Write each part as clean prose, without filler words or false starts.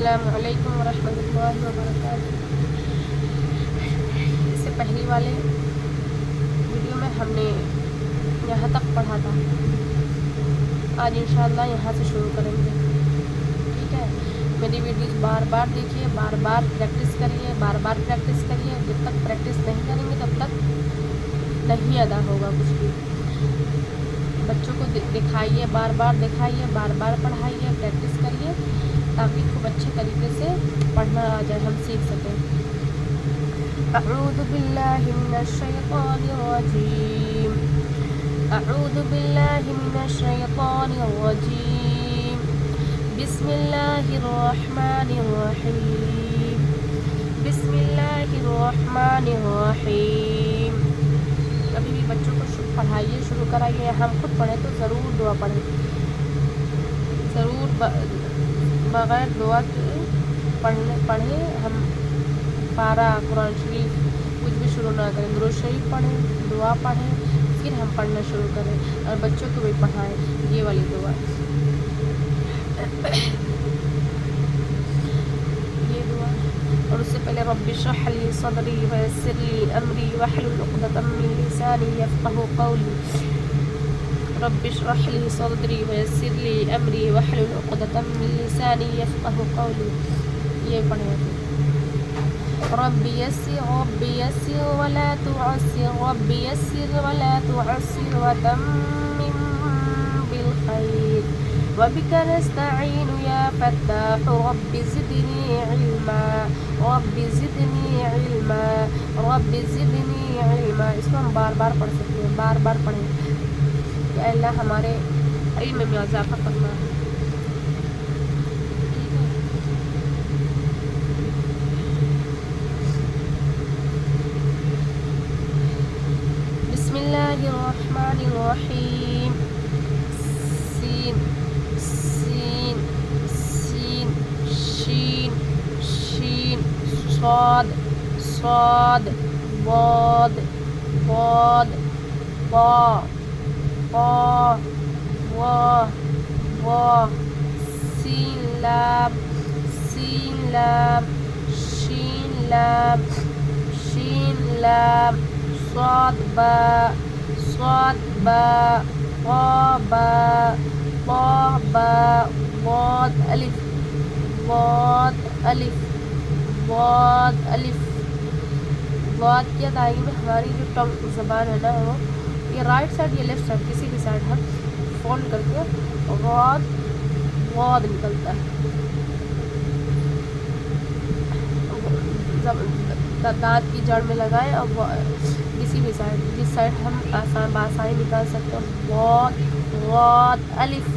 السلام علیکم ورحمۃ اللہ وبرکاتہ۔ اس سے پہلی والے ویڈیو میں ہم نے یہاں تک پڑھا تھا، آج انشاءاللہ یہاں سے شروع کریں گے، ٹھیک ہے؟ میری ویڈیوز بار بار دیکھیے، بار بار پریکٹس کریے، بار بار پریکٹس کریے۔ جب تک پریکٹس نہیں کریں گے تب تک نہیں ادا ہوگا کچھ بھی۔ بچوں کو دکھائیے، بار بار دکھائیے، بار بار پڑھائیے، پریکٹس کریے تاکہ خوب اچھے طریقے سے پڑھنا آ جائے، ہم سیکھ سکیں۔ اعوذ باللہ من الشیطان الرجیم، اعوذ باللہ من الشیطان الرجیم، بسم اللہ الرحمن الرحیم، بسم اللہ الرحمن الرحیم۔ کبھی بھی بچوں کو پڑھائیے، شروع کرائیے، ہم خود پڑھیں تو ضرور دعا پڑھیں، ضرور بغیر دعا کے پڑھیں۔ ہم پارہ قرآن شریف کچھ بھی شروع نہ کریں، درود شریف پڑھیں، دعا پڑھیں، پھر ہم پڑھنا شروع کریں اور بچوں کو بھی پڑھائیں یہ والی دعا، یہ دعا۔ اور اس سے پہلے رب اشرح لی صدری ویسر لی امری واحلل عقدۃ من لسانی یفقہوا قولی، رب اشرح لی صدری ویسر لی امری واحلل عقدۃ من لسانی یفقہوا قولی، یہ پڑھیں۔ رب یسر ولا تعسر، رب یسر ولا تعسر وتمم بالخیر، وبک نستعین یا فتاح، رب زدنی علما، رب زدنی علما، رب زدنی علما۔ اس کو ہم بار بار پڑھ سکتے ہیں، بار بار پڑھیں کہ اللہ ہمارے علم میں اضافہ کرنا ہے۔ بسم اللہ الرحمن الرحیم، سین سین سین شین شین صاد صاد ضاد ضاد طا طا ظا ظا سین لام سین لام شین لام شین لام صاد با صاد با طا با طا با ضاد الف ضاد الف ضاد الف۔ ضاد کی ادائیگی میں ہماری جو ٹنگ زبان ہے نا، وہ یہ رائٹ سائڈ یا لیفٹ سائڈ کسی بھی سائڈ ہم فولڈ کر کے ضاد ضاد نکلتا ہے۔ دانت کی جڑ میں لگائیں اور کسی بھی سائڈ، جس سائڈ ہم بآسانی نکال سکتے ہیں۔ ضاد ضاد الف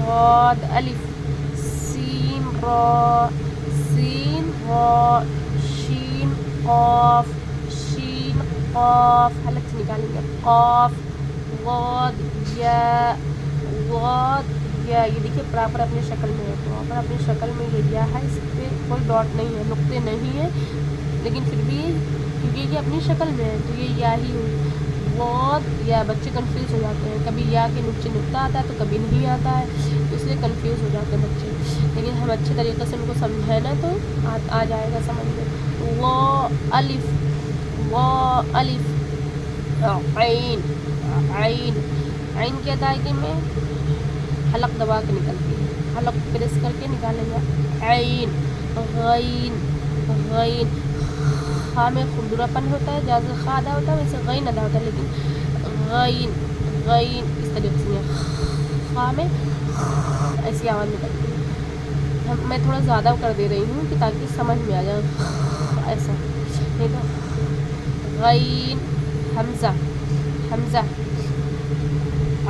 ضاد الف، سین را سین را شین قاف شین قاف، حلق سے نکالیں گے، قاف ضاد یا ضاد یا۔ یہ دیکھیے پراپر اپنی شکل میں ہے، پراپر اپنی شکل میں یہ یا ہے، اس پہ کوئی ڈاٹ نہیں ہے، نقطے نہیں ہے، لیکن پھر بھی کیونکہ یہ اپنی شکل میں ہے تو یہ یا ہی ہوئی۔ ضاد یا بچے کنفیوز ہو جاتے ہیں، کبھی یا کے نیچے نقطہ آتا ہے تو کبھی نہیں آتا ہے، اس لیے کنفیوز ہو جاتے ہیں بچے، لیکن ہم اچھے طریقے سے ان کو سمجھائیں نا تو آ جائے گا سمجھ میں۔ وا الف وا الف، عین عین، عین کی ادائیگی میں حلق دبا کے نکلتی ہے، حلق پریس کر کے نکالیں گے۔ عین غین غین، خا میں خردرا پن ہوتا ہے، جیسے خا ادا ہوتا ہے ویسے غین ادا ہوتا ہے، لیکن غین غین اس طریقے سے خا میں ایسی آواز نکلتی ہے۔ میں تھوڑا زیادہ کر دے رہی ہوں کہ تاکہ سمجھ میں آ جائے، ایسا ٹھیک ہے۔ غین حمزہ حمزہ،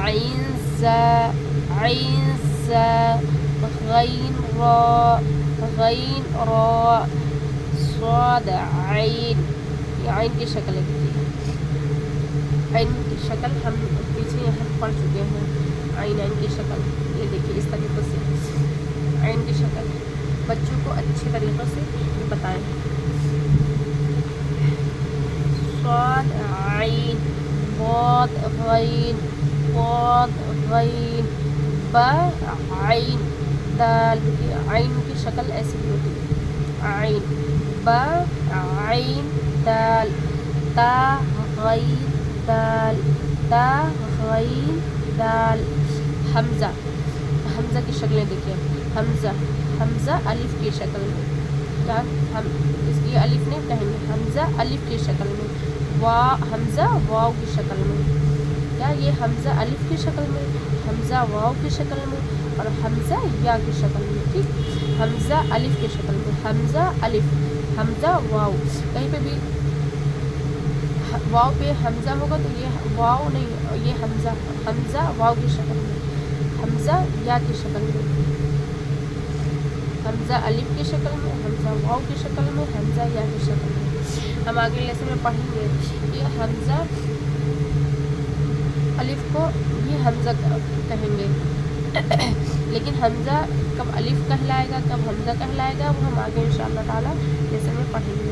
عین زا عین زا، غین را غین را، صاد عین، یہ عین کی شکل ہے۔ عین کی شکل ہم پیچھے یہاں پڑھ چکے ہیں، عین کی شکل یہ دیکھیے اس طریقے سے عین کی شکل، بچوں کو اچھے طریقے سے بتائیں۔ صاد عین ضاد غین ضاد غین ب عین دال، دیکھیے عین کی شکل ایسی بھی ہوتی ہے، عین ب عین دال، تا غین دال، تا غین دال، حمزہ، حمزہ کی شکلیں دیکھیے، حمزہ، حمزہ الف کی شکل میں، کیا ہم اس کی الف نہیں کہیں گے، حمزہ الف کی شکل میں، حمزہ واو کی شکل میں، کیا یہ حمزہ الف کی شکل میں، حمزہ واو کی شکل میں، اور حمزہ یا کی شکل میں، ٹھیک، حمزہ الف کی شکل میں، حمزہ الف، حمزہ واو، کہیں پہ بھی واو پہ حمزہ ہوگا تو یہ واو نہیں، یہ حمزہ، حمزہ واو کی شکل میں، حمزہ یا کی شکل میں، حمزہ الف کی شکل میں، حمزہ واو کی شکل میں، حمزہ یا کی شکل میں۔ ہم آگے لیسن میں پڑھیں گے یہ حمزہ الف کو یہ حمزہ کہیں گے، لیکن حمزہ کب الف کہلائے گا کب حمزہ کہلائے گا وہ ہم آگے انشاءاللہ تعالیٰ لیسن میں پڑھیں گے۔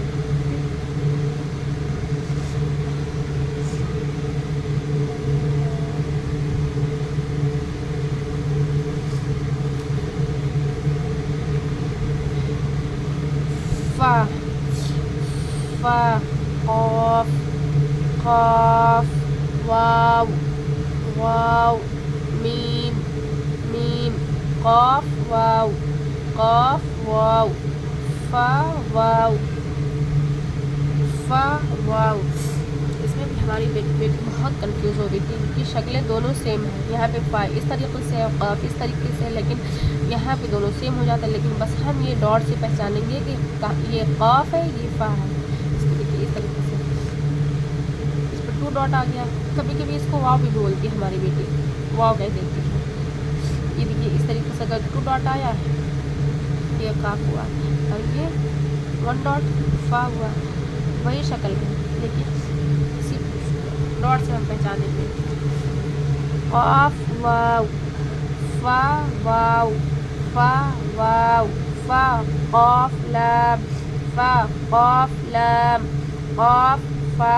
فا، فا، قاف، قاف، واو، واو، میم، میم، قاف واو، قاف واو، فا واو، فا واو۔ اس میں بھی ہماری بیٹی بہت کنفیوز ہو گئی تھی، ان کی شکلیں دونوں سیم ہیں، یہاں پہ فا اس طریقے سے ہے، قاف اس طریقے سے ہے، لیکن یہاں پہ دونوں سیم ہو جاتا ہے، لیکن بس ہم یہ ڈاٹ سے پہچانیں گے کہ یہ قاف ہے یہ فا ہے، اس کو دیکھیے اس طریقے سے، اس پر 2 ڈاٹ آ گیا، کبھی کبھی اس کو واو بھی بولتی ہے ہماری بیٹی، واو کہہ دیتی ہے، یہ دیکھیے اس طریقے سے اگر 2 ڈاٹ آیا یہ قاف ہوا، اور یہ 1 ڈاٹ فا ہوا، وہی شکل ہے، لیکن اسی ڈاٹ سے ہم پہچانیں گے۔ قاف واو، فا واو، فا واو، فا قاف لام، فا قاف لام، قاف فا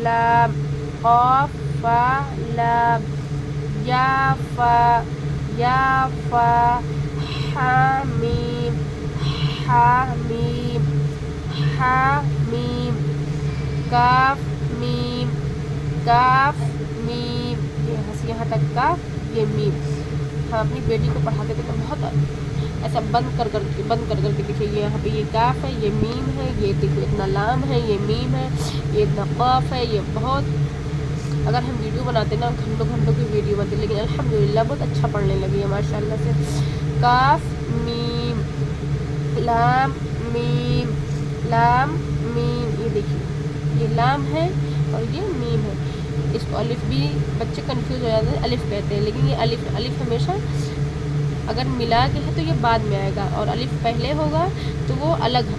لام، قاف فا لام، یا فا، یا فا، حا میم، حا میم، حا میم، کاف میم، کاف میم، یہاں تک کاف یہ میم۔ ہم اپنی بیٹی کو پڑھاتے تھے تو بہت ایسا بند کر کے دیکھیے، یہاں پہ یہ کاف ہے یہ میم ہے، یہ دیکھو اتنا لام ہے یہ میم ہے، یہ اتنا قاف ہے، یہ بہت، اگر ہم ویڈیو بناتے نا گھنٹوں گھنٹوں کی ویڈیو بنتی، لیکن الحمدللہ بہت اچھا پڑھنے لگی ہے ماشاء اللہ سے۔ کاف میم، لام میم، لام میم، یہ دیکھیے یہ لام ہے اور یہ میم ہے، اس کو الف بھی بچے کنفیوز ہو جاتے ہیں، الف کہتے ہیں، لیکن یہ الف ہمیشہ اگر ملا کے ہے تو یہ بعد میں آئے گا، اور الف پہلے ہوگا تو وہ الگ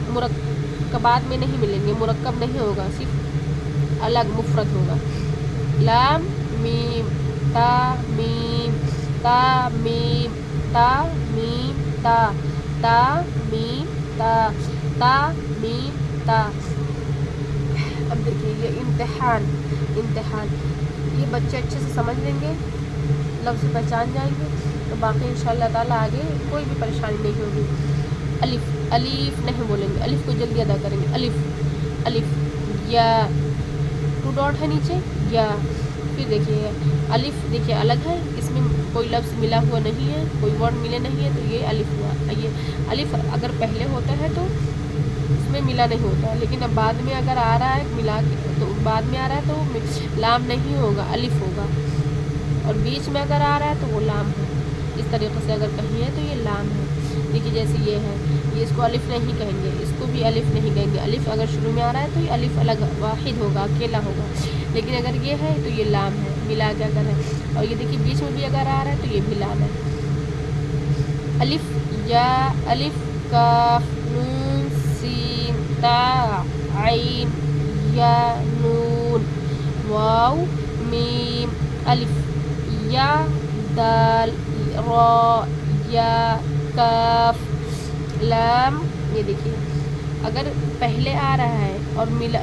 مرکبات میں نہیں ملیں گے، مرکب نہیں ہوگا، صرف الگ مفرد ہوگا۔ لام میم، تا میم، تا میم، تا میم، تا، تا میم، تا، تا میم، تا۔ اب دیکھیے یہ امتحان، امتحان، یہ بچے اچھے سے سمجھ لیں گے، لفظ پہچان جائیں گے تو باقی انشاءاللہ تعالیٰ آگے کوئی بھی پریشانی نہیں ہوگی۔ الف، الف نہیں بولیں گے، الف کو جلدی ادا کریں گے، الف، الف، یا 2 ڈاٹ ہے نیچے یا، پھر دیکھیے الف دیکھیے الگ ہے، اس میں کوئی لفظ ملا ہوا نہیں ہے، کوئی ورڈ ملے نہیں ہے، تو یہ الف ہوا، یہ الف اگر پہلے ہوتا ہے تو اس میں ملا نہیں ہوتا، لیکن اب بعد میں اگر آ رہا ہے ملا کے تو بعد میں آ رہا ہے تو لام نہیں ہوگا الف ہوگا، اور بیچ میں اگر آ رہا ہے تو وہ لام ہے، اس طریقے سے اگر کہیں ہے تو یہ لام ہے۔ دیکھیے جیسے یہ ہے، یہ اس کو الف نہیں کہیں گے، اس کو بھی الف نہیں کہیں گے، الف اگر شروع میں آ رہا ہے تو یہ الف الگ واحد ہوگا، اکیلا ہوگا، لیکن اگر یہ ہے تو یہ لام ہے ملا کے اگر ہے، اور یہ دیکھیے بیچ میں بھی اگر آ رہا ہے تو یہ بھی لام ہے۔ الف یا، الف کاف نون سین تا عین یا نون واو میم الف یا دال را یا کاف لام، یہ دیکھیے اگر پہلے آ رہا ہے اور ملا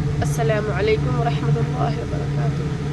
السلام علیکم ورحمۃ اللہ وبرکاتہ.